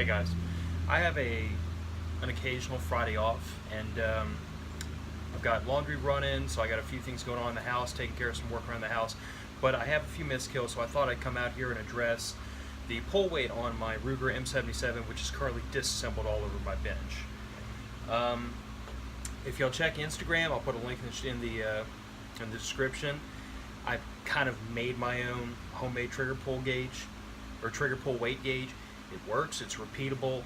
Hey guys, I have an occasional Friday off, and I've got laundry running, so I got a few things going on in the house, taking care of some work around the house, but I have a few minutes to kill, so I thought I'd come out here and address the pull weight on my Ruger M77, which is currently disassembled all over my bench. If y'all check Instagram, I'll put a link in the description. I kind of made my own homemade trigger pull gauge, or trigger pull weight gauge. It works, it's repeatable,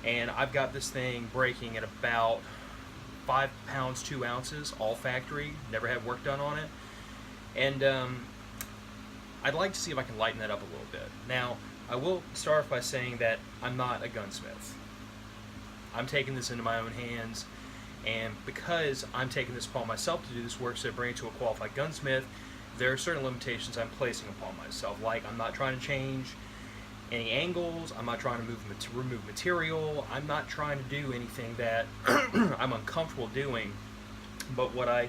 and I've got this thing breaking at about 5 pounds 2 ounces, all factory, never had work done on it. And I'd like to see if I can lighten that up a little bit. Now, I will start off by saying that I'm not a gunsmith. I'm taking this into my own hands, and because I'm taking this upon myself to do this work, so bring it to a qualified gunsmith, there are certain limitations I'm placing upon myself. Like, I'm not trying to change any angles, I'm not trying to remove material, I'm not trying to do anything that I'm uncomfortable doing. But what I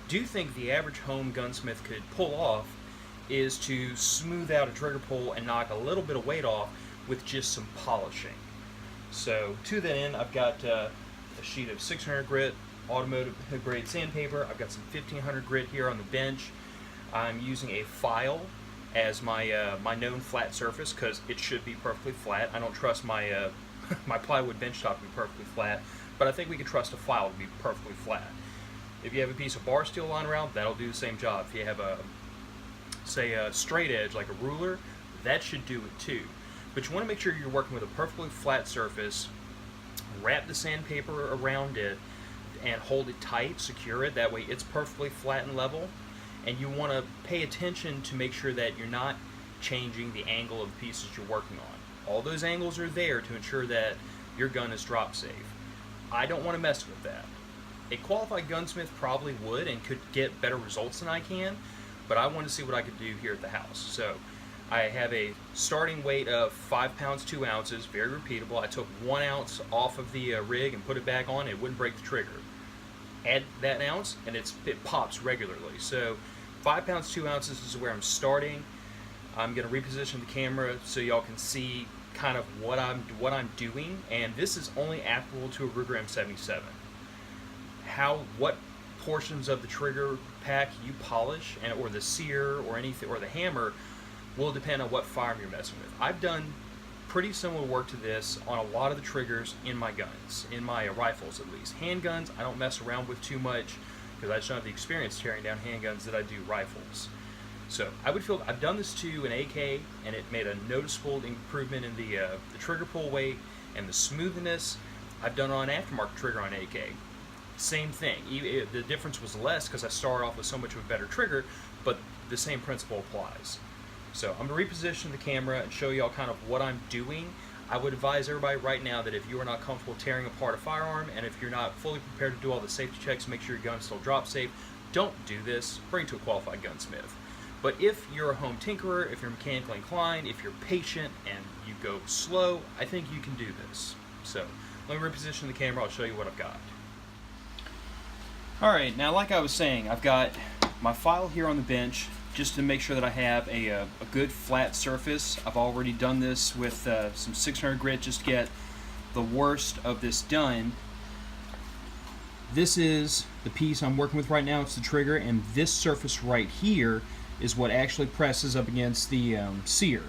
do think the average home gunsmith could pull off is to smooth out a trigger pull and knock a little bit of weight off with just some polishing. So to that end, I've got a sheet of 600 grit automotive grade sandpaper. I've got some 1500 grit here on the bench. I'm using a file as my my known flat surface, because it should be perfectly flat. I don't trust my my plywood benchtop to be perfectly flat, but I think we can trust a file to be perfectly flat. If you have a piece of bar steel lying around, that'll do the same job. If you have say a straight edge like a ruler, that should do it too. But you want to make sure you're working with a perfectly flat surface. Wrap the sandpaper around it and hold it tight, secure it, that way it's perfectly flat and level. And you want to pay attention to make sure that you're not changing the angle of the pieces you're working on. All those angles are there to ensure that your gun is drop safe. I don't want to mess with that. A qualified gunsmith probably would and could get better results than I can, but I want to see what I could do here at the house. So I have a starting weight of 5 pounds 2 ounces, very repeatable. I took 1 ounce off of the rig and put it back on. It wouldn't break the trigger. Add that ounce and it pops regularly. So 5 pounds 2 ounces is where I'm starting. I'm going to reposition the camera so y'all can see kind of what I'm doing, and this is only applicable to a Ruger M77. What portions of the trigger pack you polish, or the sear, or anything, or the hammer, will depend on what firearm you're messing with. I've done pretty similar work to this on a lot of the triggers in my guns, in my rifles at least. Handguns I don't mess around with too much because I just don't have the experience tearing down handguns that I do rifles. So I would feel I've done this to an AK, and it made a noticeable improvement in the trigger pull weight and the smoothness. I've done it on an aftermarket trigger on AK. Same thing. The difference was less because I started off with so much of a better trigger, but the same principle applies. So I'm going to reposition the camera and show y'all kind of what I'm doing. I would advise everybody right now that if you are not comfortable tearing apart a firearm, and if you're not fully prepared to do all the safety checks, make sure your gun's still drop safe, don't do this. Bring it to a qualified gunsmith. But if you're a home tinkerer, if you're mechanically inclined, if you're patient and you go slow, I think you can do this. So let me reposition the camera. I'll show you what I've got. Alright, now like I was saying, I've got my file here on the bench just to make sure that I have a good flat surface. I've already done this with some 600 grit just to get the worst of this done. This is the piece I'm working with right now. It's the trigger, and this surface right here is what actually presses up against the sear.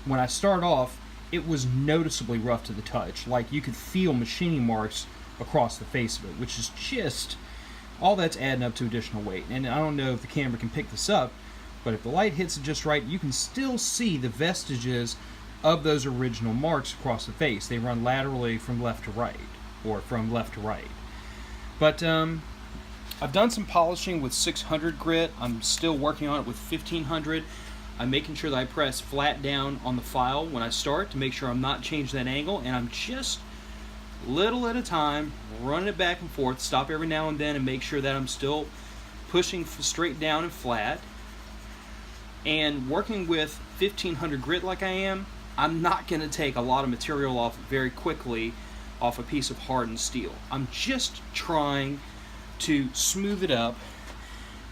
When I start off, it was noticeably rough to the touch. Like, you could feel machining marks across the face of it, which is just, all that's adding up to additional weight. And I don't know if the camera can pick this up, but if the light hits it just right, you can still see the vestiges of those original marks across the face. They run laterally from left to right, or from left to right. But I've done some polishing with 600 grit. I'm still working on it with 1500. I'm making sure that I press flat down on the file when I start to make sure I'm not changing that angle, and I'm just little at a time running it back and forth, stop every now and then and make sure that I'm still pushing straight down and flat. And working with 1500 grit like I am, I'm not going to take a lot of material off very quickly off a piece of hardened steel. I'm just trying to smooth it up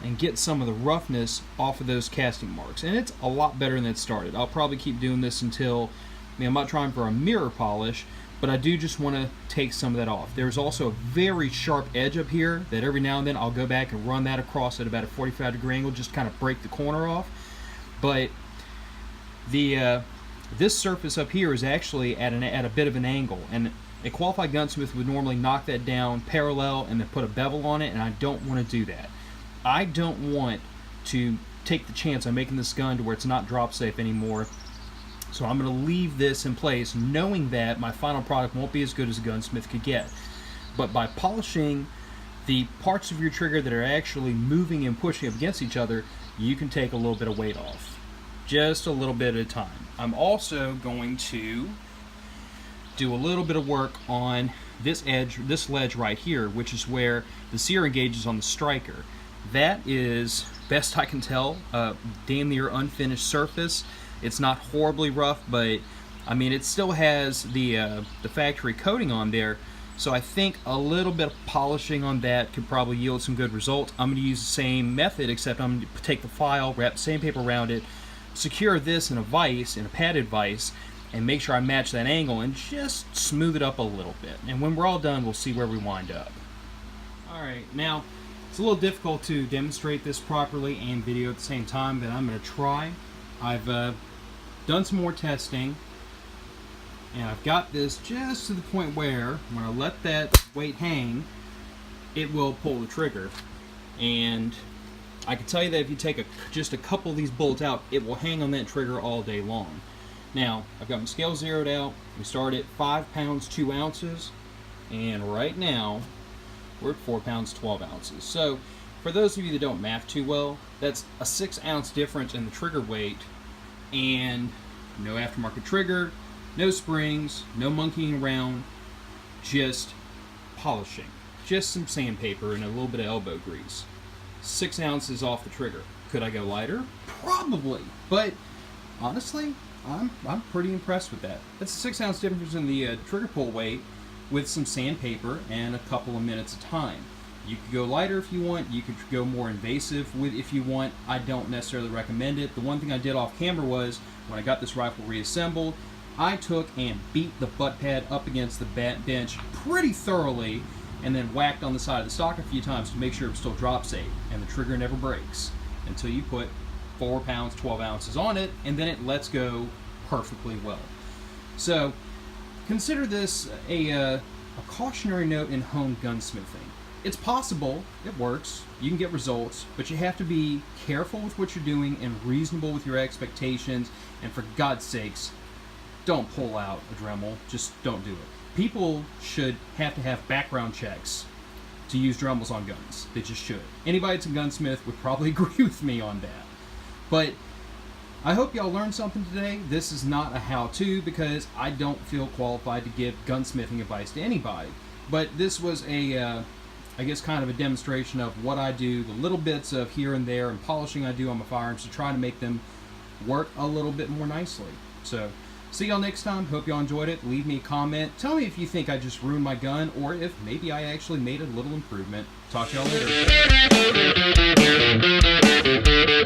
and get some of the roughness off of those casting marks. And it's a lot better than it started. I'll probably keep doing this until I mean, I'm not trying for a mirror polish, but I do just want to take some of that off. There's also a very sharp edge up here that every now and then I'll go back and run that across at about a 45-degree angle, just kind of break the corner off. But this surface up here is actually at a bit of an angle, and a qualified gunsmith would normally knock that down parallel and then put a bevel on it, and I don't want to do that. I don't want to take the chance on making this gun to where it's not drop safe anymore. So I'm going to leave this in place, knowing that my final product won't be as good as a gunsmith could get. But by polishing the parts of your trigger that are actually moving and pushing up against each other, you can take a little bit of weight off. Just a little bit at a time. I'm also going to do a little bit of work on this edge, this ledge right here, which is where the sear engages on the striker. That is, best I can tell, damn near unfinished surface. It's not horribly rough, but I mean, it still has the factory coating on there. So I think a little bit of polishing on that could probably yield some good results. I'm going to use the same method, except I'm going to take the file, wrap sandpaper around it, secure this in a vise, in a padded vise, and make sure I match that angle and just smooth it up a little bit. And when we're all done, we'll see where we wind up. Alright, now it's a little difficult to demonstrate this properly and video at the same time, but I'm going to try. I've done some more testing, and I've got this just to the point where when I let that weight hang, it will pull the trigger. And I can tell you that if you take just a couple of these bullets out, it will hang on that trigger all day long. Now, I've got my scale zeroed out. We start at 5 pounds 2 ounces, and right now we're at 4 pounds 12 ounces. So for those of you that don't math too well, that's a 6 ounce difference in the trigger weight, and no aftermarket trigger, no springs, no monkeying around, just polishing. Just some sandpaper and a little bit of elbow grease. 6 ounces off the trigger. Could I go lighter? Probably, but honestly, I'm pretty impressed with that. That's a 6 ounce difference in the trigger pull weight with some sandpaper and a couple of minutes of time. You could go lighter if you want. You could go more invasive with if you want. I don't necessarily recommend it. The one thing I did off camera was when I got this rifle reassembled, I took and beat the butt pad up against the bench pretty thoroughly, and then whacked on the side of the stock a few times to make sure it was still drop safe, and the trigger never breaks until you put 4 pounds 12 ounces on it, and then it lets go perfectly well. So consider this a cautionary note in home gunsmithing. It's possible, it works, you can get results, but you have to be careful with what you're doing and reasonable with your expectations, and for God's sakes, don't pull out a Dremel. Just don't do it. People should have to have background checks to use Dremels on guns. They just should. Anybody that's a gunsmith would probably agree with me on that. But I hope y'all learned something today. This is not a how-to because I don't feel qualified to give gunsmithing advice to anybody. But this was a, I guess, kind of a demonstration of what I do, the little bits of here and there and polishing I do on my firearms to try to make them work a little bit more nicely. So, see y'all next time. Hope y'all enjoyed it. Leave me a comment. Tell me if you think I just ruined my gun or if maybe I actually made a little improvement. Talk to y'all later.